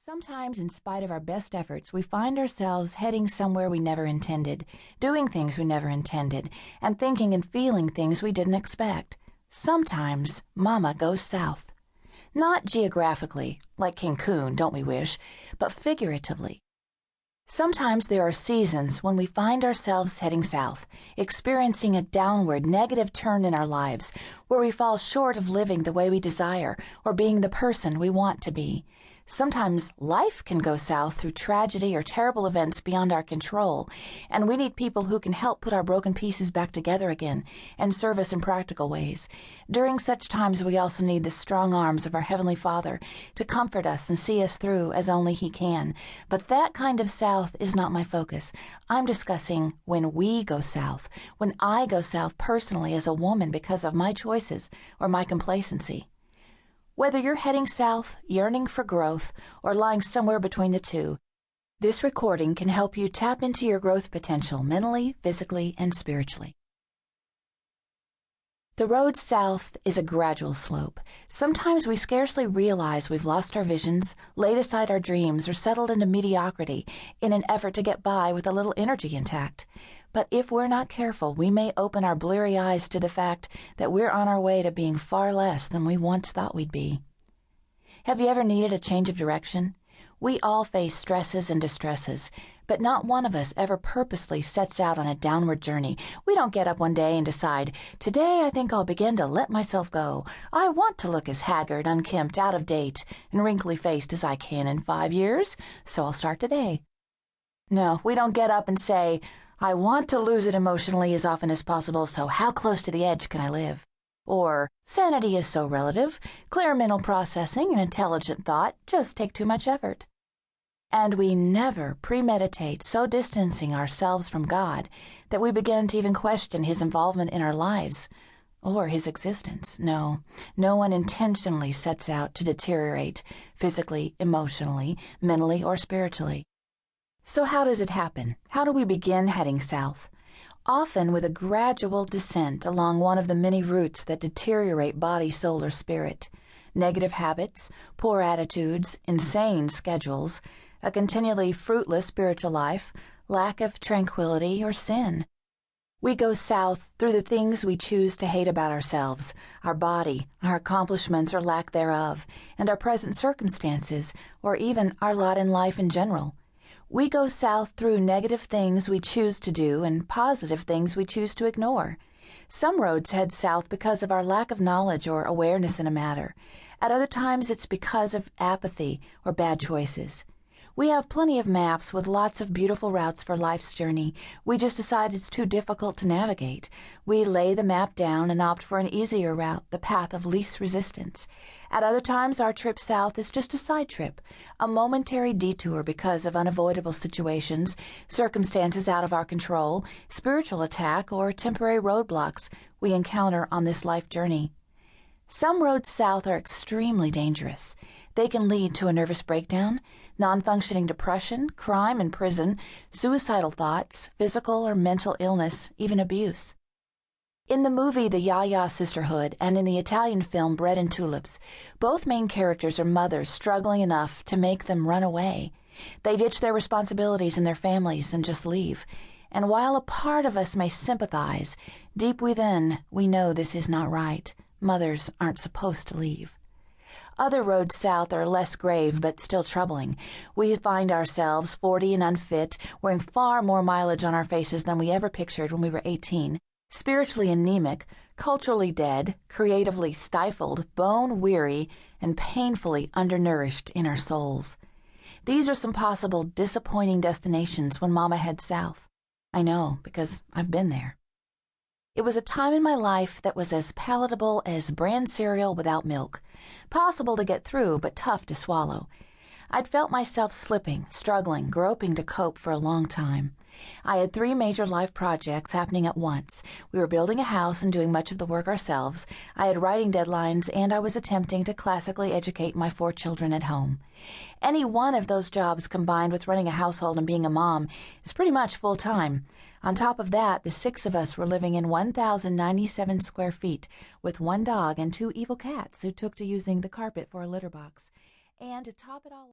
Sometimes, in spite of our best efforts, we find ourselves heading somewhere we never intended, doing things we never intended, and thinking and feeling things we didn't expect. Sometimes, Mama goes south. Not geographically, like Cancun, don't we wish, but figuratively. Sometimes there are seasons when we find ourselves heading south, experiencing a downward, negative turn in our lives, where we fall short of living the way we desire or being the person we want to be. Sometimes life can go south through tragedy or terrible events beyond our control, and we need people who can help put our broken pieces back together again and serve us in practical ways. During such times, we also need the strong arms of our Heavenly Father to comfort us and see us through as only He can. But that kind of south is not my focus. I'm discussing when we go south, when I go south personally as a woman because of my choices or my complacency. Whether you're heading south, yearning for growth, or lying somewhere between the two, this recording can help you tap into your growth potential mentally, physically, and spiritually. The road south is a gradual slope. Sometimes we scarcely realize we've lost our visions, laid aside our dreams, or settled into mediocrity in an effort to get by with a little energy intact. But if we're not careful, we may open our bleary eyes to the fact that we're on our way to being far less than we once thought we'd be. Have you ever needed a change of direction? We all face stresses and distresses, but not one of us ever purposely sets out on a downward journey. We don't get up one day and decide, today I think I'll begin to let myself go. I want to look as haggard, unkempt, out of date, and wrinkly-faced as I can in 5 years, so I'll start today. No, we don't get up and say, I want to lose it emotionally as often as possible, so how close to the edge can I live? Or, sanity is so relative, clear mental processing and intelligent thought just take too much effort. And we never premeditate so distancing ourselves from God that we begin to even question His involvement in our lives or His existence. No one intentionally sets out to deteriorate physically, emotionally, mentally, or spiritually. So how does it happen? How do we begin heading south? Often with a gradual descent along one of the many routes that deteriorate body, soul, or spirit. Negative habits, poor attitudes, insane schedules, a continually fruitless spiritual life, lack of tranquility, or sin. We go south through the things we choose to hate about ourselves, our body, our accomplishments or lack thereof, and our present circumstances, or even our lot in life in general. We go south through negative things we choose to do and positive things we choose to ignore. Some roads head south because of our lack of knowledge or awareness in a matter. At other times, it's because of apathy or bad choices. We have plenty of maps with lots of beautiful routes for life's journey. We just decide it's too difficult to navigate. We lay the map down and opt for an easier route, the path of least resistance. At other times, our trip south is just a side trip, a momentary detour because of unavoidable situations, circumstances out of our control, spiritual attack, or temporary roadblocks we encounter on this life journey. Some roads south are extremely dangerous. They can lead to a nervous breakdown, non-functioning depression, crime and prison, suicidal thoughts, physical or mental illness, even abuse. In the movie The Ya-Ya Sisterhood and in the Italian film Bread and Tulips, both main characters are mothers struggling enough to make them run away. They ditch their responsibilities and their families and just leave. And while a part of us may sympathize, deep within we know this is not right. Mothers aren't supposed to leave. Other roads south are less grave but still troubling. We find ourselves 40 and unfit, wearing far more mileage on our faces than we ever pictured when we were 18, spiritually anemic, culturally dead, creatively stifled, bone-weary, and painfully undernourished in our souls. These are some possible disappointing destinations when Mama heads south. I know, because I've been there. It was a time in my life that was as palatable as bran cereal without milk, possible to get through but tough to swallow. I'd felt myself slipping, struggling, groping to cope for a long time. I had 3 major life projects happening at once. We were building a house and doing much of the work ourselves. I had writing deadlines, and I was attempting to classically educate my 4 children at home. Any one of those jobs combined with running a household and being a mom is pretty much full-time. On top of that, the 6 of us were living in 1,097 square feet with 1 dog and 2 evil cats who took to using the carpet for a litter box. And to top it all